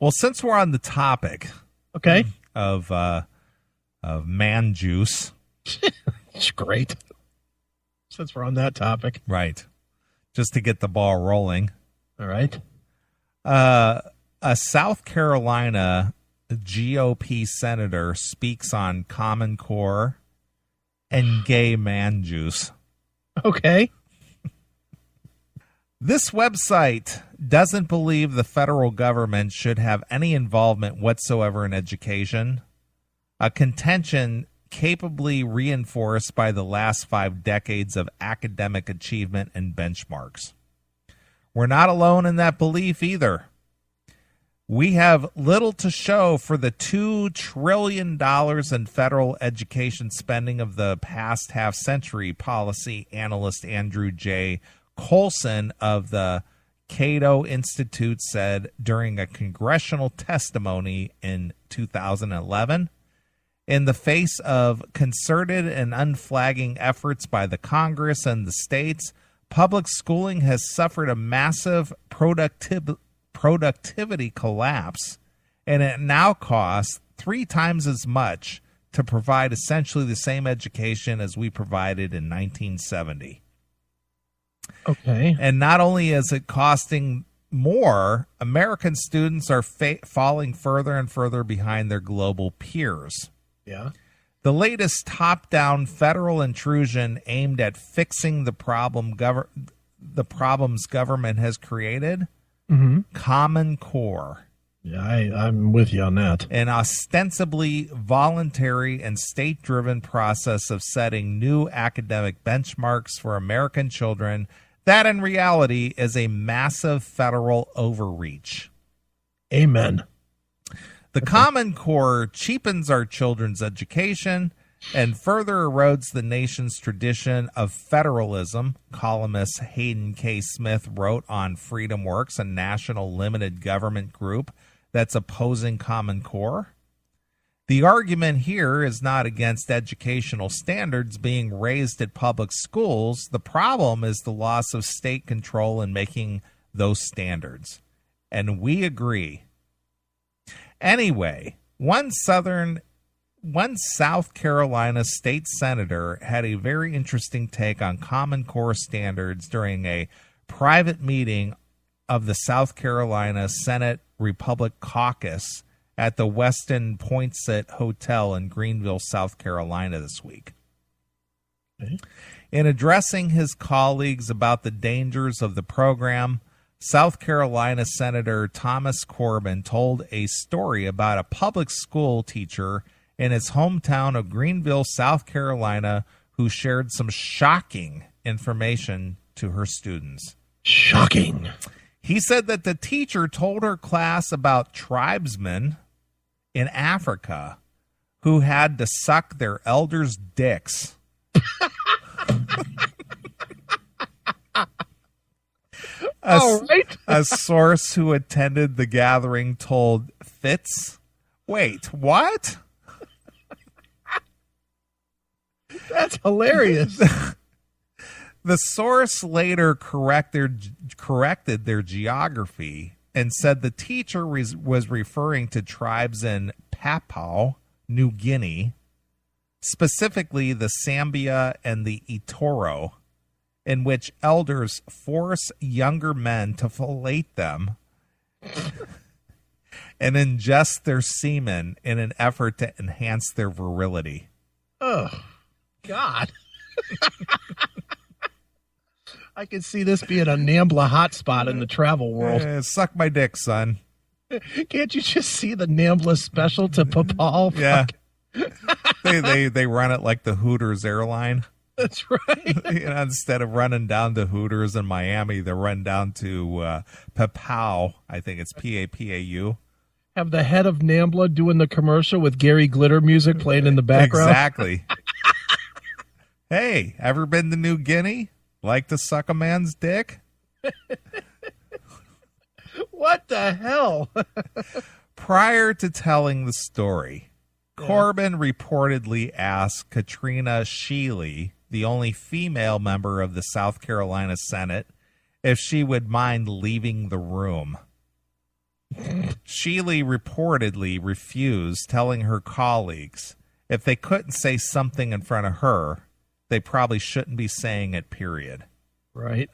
Well, since we're on the topic Okay. of man juice, It's great. Since we're on that topic. right, just to get the ball rolling, All right. a South Carolina GOP senator speaks on Common Core and gay man juice. Okay. This website doesn't believe the federal government should have any involvement whatsoever in education, a contention capably reinforced by the last 5 decades of academic achievement and benchmarks. We're not alone in that belief either. We have little to show for the $2 trillion in federal education spending of the past half century, policy analyst Andrew J. Coulson of the Cato Institute said during a congressional testimony in 2011. In the face of concerted and unflagging efforts by the Congress and the states, public schooling has suffered a massive productivity collapse, and it now costs 3 times as much to provide essentially the same education as we provided in 1970. Okay. And not only is it costing more, American students are falling further and further behind their global peers. Yeah. The latest top-down federal intrusion aimed at fixing the problems government has created, Common Core, Yeah, I'm with you on that. an ostensibly voluntary and state-driven process of setting new academic benchmarks for American children that in reality is a massive federal overreach. Amen. The Common Core cheapens our children's education and further erodes the nation's tradition of federalism, columnist Hayden K. Smith wrote on FreedomWorks, a national limited government group that's opposing Common Core. The argument here is not against educational standards being raised at public schools. The problem is the loss of state control in making those standards. And we agree. Anyway, one South Carolina state senator had a very interesting take on Common Core standards during a private meeting of the South Carolina Senate Republican Caucus at the Westin Poinsett Hotel in Greenville, South Carolina this week. Okay. In addressing his colleagues about the dangers of the program, South Carolina Senator Thomas Corbin told a story about a public school teacher in his hometown of Greenville, South Carolina, who shared some shocking information to her students. Shocking. He said that the teacher told her class about tribesmen in Africa who had to suck their elders' dicks. A source who attended the gathering told Fitz, "Wait, what?" That's hilarious. The source later corrected their geography and said the teacher was referring to tribes in Papua New Guinea, specifically the Sambia and the Itoro, in which elders force younger men to fillet them and ingest their semen in an effort to enhance their virility. Oh, God. I could see this being a NAMBLA hotspot in the travel world. Suck my dick, son. Can't you just see the NAMBLA special to Papal? Yeah. They run it like the Hooters airline. That's right. Instead of running down to Hooters in Miami, they run down to Papau. I think it's Papau. Have the head of NAMBLA doing the commercial with Gary Glitter music playing in the background. Exactly. Hey, ever been to New Guinea? Like to suck a man's dick? What the hell? Prior to telling the story, Corbin reportedly asked Katrina Shealy, the only female member of the South Carolina Senate, if she would mind leaving the room. Sheely reportedly refused, telling her colleagues if they couldn't say something in front of her, they probably shouldn't be saying it, period. Right.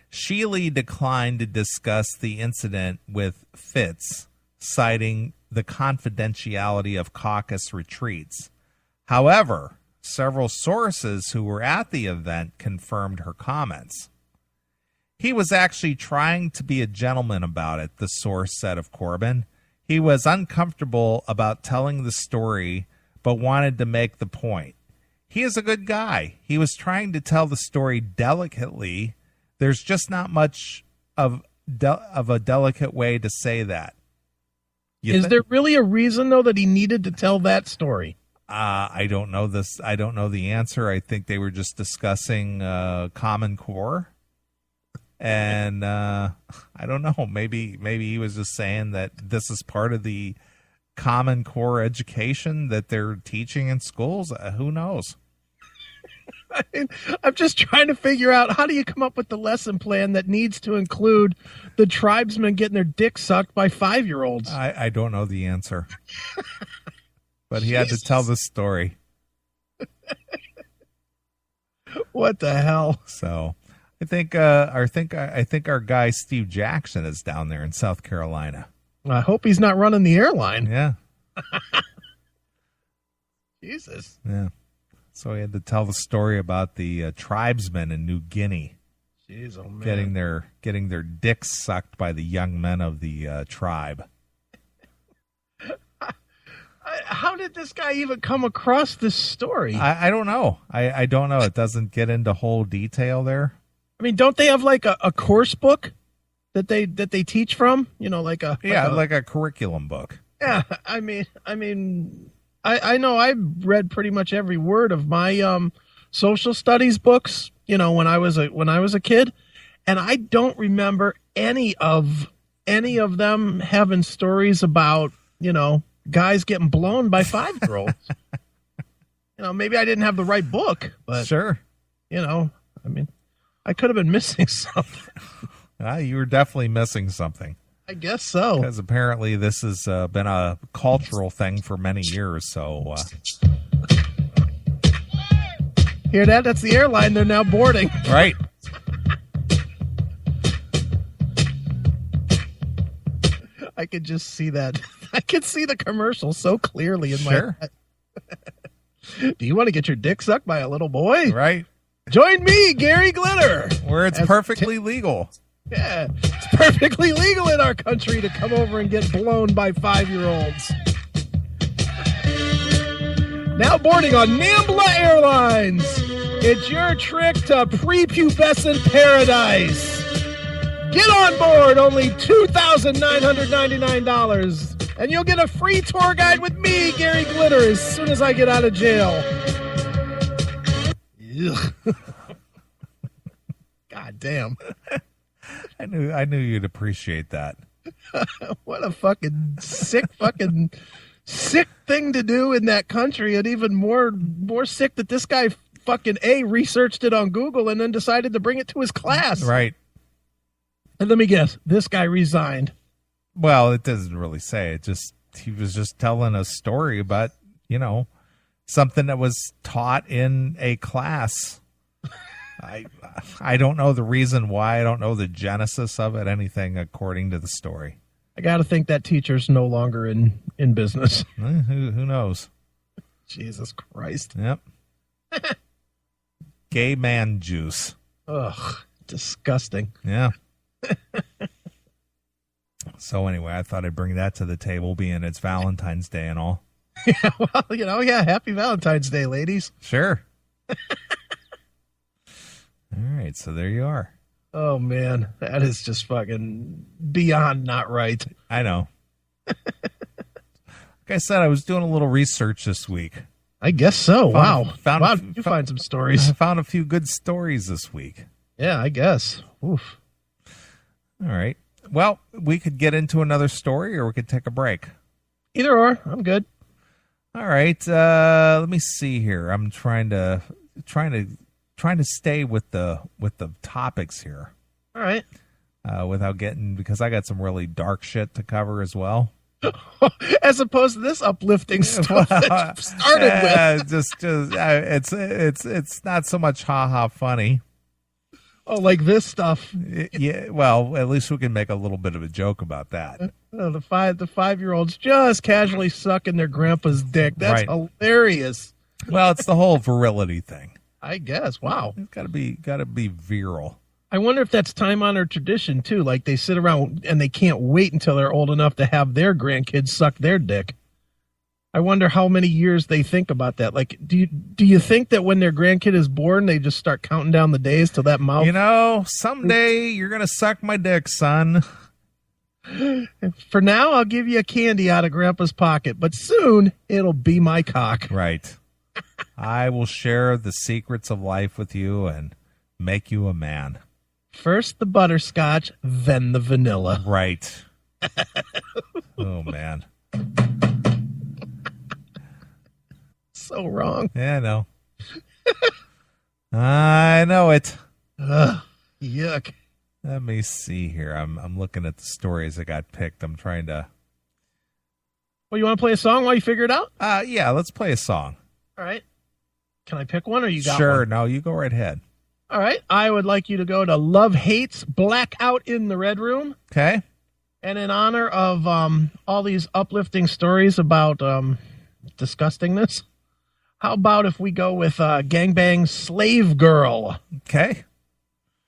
Sheely declined to discuss the incident with Fitz, citing the confidentiality of caucus retreats. However, several sources who were at the event confirmed her comments. He was actually trying to be a gentleman about it, the source said of Corbin. He was uncomfortable about telling the story, but wanted to make the point. He is a good guy. He was trying to tell the story delicately. There's just not much of a delicate way to say that. Is there really a reason, though, that he needed to tell that story? I don't know this. I don't know the answer. I think they were just discussing Common Core. And I don't know. Maybe he was just saying that this is part of the Common Core education that they're teaching in schools. Who knows? I'm just trying to figure out, how do you come up with the lesson plan that needs to include the tribesmen getting their dicks sucked by 5-year-olds? I don't know the answer. But he had to tell the story. What the hell? So I think our guy Steve Jackson is down there in South Carolina. I hope he's not running the airline. Yeah. Jesus. Yeah. So he had to tell the story about the tribesmen in New Guinea. Jeez, oh man. getting their dicks sucked by the young men of the tribe. How did this guy even come across this story? I don't know. I don't know. It doesn't get into whole detail there. I mean, don't they have like a course book that they teach from? You know, like a curriculum book. Yeah, I mean, I know I read pretty much every word of my social studies books, you know, when I was a kid, and I don't remember any of them having stories about, you know, guys getting blown by 5-year-olds. You know, maybe I didn't have the right book, but sure, you know, I mean, I could have been missing something. You were definitely missing something. I guess so. Because apparently this has been a cultural thing for many years. So, hear that? That's the airline. They're now boarding. Right. I could just see that. I could see the commercial so clearly in my head. Do you want to get your dick sucked by a little boy? Right. Join me, Gary Glitter. Where it's perfectly legal. Yeah, it's perfectly legal in our country to come over and get blown by 5-year-olds. Now boarding on NAMBLA Airlines. It's your trick to prepubescent paradise. Get on board, only $2,999. And you'll get a free tour guide with me, Gary Glitter, as soon as I get out of jail. God damn. I knew you'd appreciate that. What a fucking sick thing to do in that country, and even more sick that this guy fucking researched it on Google and then decided to bring it to his class. Right. And let me guess, this guy resigned. Well, it doesn't really say. He was just telling a story about, you know, something that was taught in a class. I don't know the reason why. I don't know the genesis of it, anything according to the story. I got to think that teacher's no longer in business. Who knows? Jesus Christ. Yep. Gay man juice. Ugh, disgusting. Yeah. So anyway, I thought I'd bring that to the table, being it's Valentine's Day and all. Yeah, well, you know, happy Valentine's Day, ladies. Sure. All right, so there you are. Oh, man, that is just fucking beyond not right. I know. Like I said, I was doing a little research this week. I guess so. Found some stories. I found a few good stories this week. Yeah, I guess. Oof. All right. Well, we could get into another story, or we could take a break. Either or, I'm good. All right. Let me see here. I'm trying to stay with the topics here. All right. without getting, because I got some really dark shit to cover as well. As opposed to this uplifting stuff that you started with. It's not so much ha funny. Oh, like this stuff. Yeah, well, at least we can make a little bit of a joke about that. The 5-year-olds just casually sucking their grandpa's dick. That's Right. hilarious. Well, it's the whole virility thing. I guess. Wow. It's gotta be virile. I wonder if that's time-honored tradition too. Like they sit around and they can't wait until they're old enough to have their grandkids suck their dick. I wonder how many years they think about that. Like, do you think that when their grandkid is born, they just start counting down the days till that mouth? You know, someday you're gonna suck my dick, son. For now, I'll give you a candy out of Grandpa's pocket, but soon it'll be my cock. Right. I will share the secrets of life with you and make you a man. First the butterscotch, then the vanilla. Right. Oh, man. So wrong. Yeah, I know. I know it. Ugh, yuck. Let me see here. I'm looking at the stories that got picked. I'm trying to... Well, you want to play a song while you figure it out? Yeah, let's play a song. All right. Can I pick one or you got Sure. one? No, you go right ahead. All right. I would like you to go to Love Hates Blackout in the Red Room. Okay. And in honor of all these uplifting stories about disgustingness, how about if we go with Gangbang Slave Girl? Okay.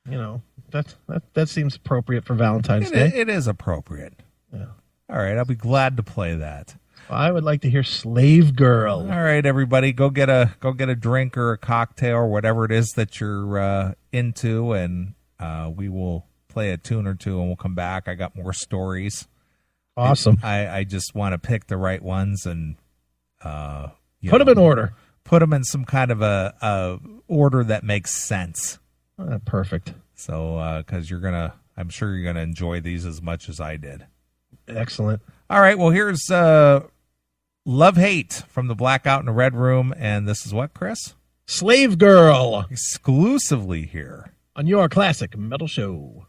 You know, that seems appropriate for Valentine's Day. It is appropriate. Yeah. All right. I'll be glad to play that. I would like to hear Slave Girl. All right, everybody, go get a drink or a cocktail or whatever it is that you're into, and we will play a tune or two, and we'll come back. I got more stories. Awesome. I just want to pick the right ones and put them in order. Put them in some kind of a order that makes sense. Perfect. So, because I'm sure you're gonna enjoy these as much as I did. Excellent. All right, well, here's Love Hate from the Blackout in the Red Room, and this is what, Chris? Slave Girl. Exclusively here On your classic metal show.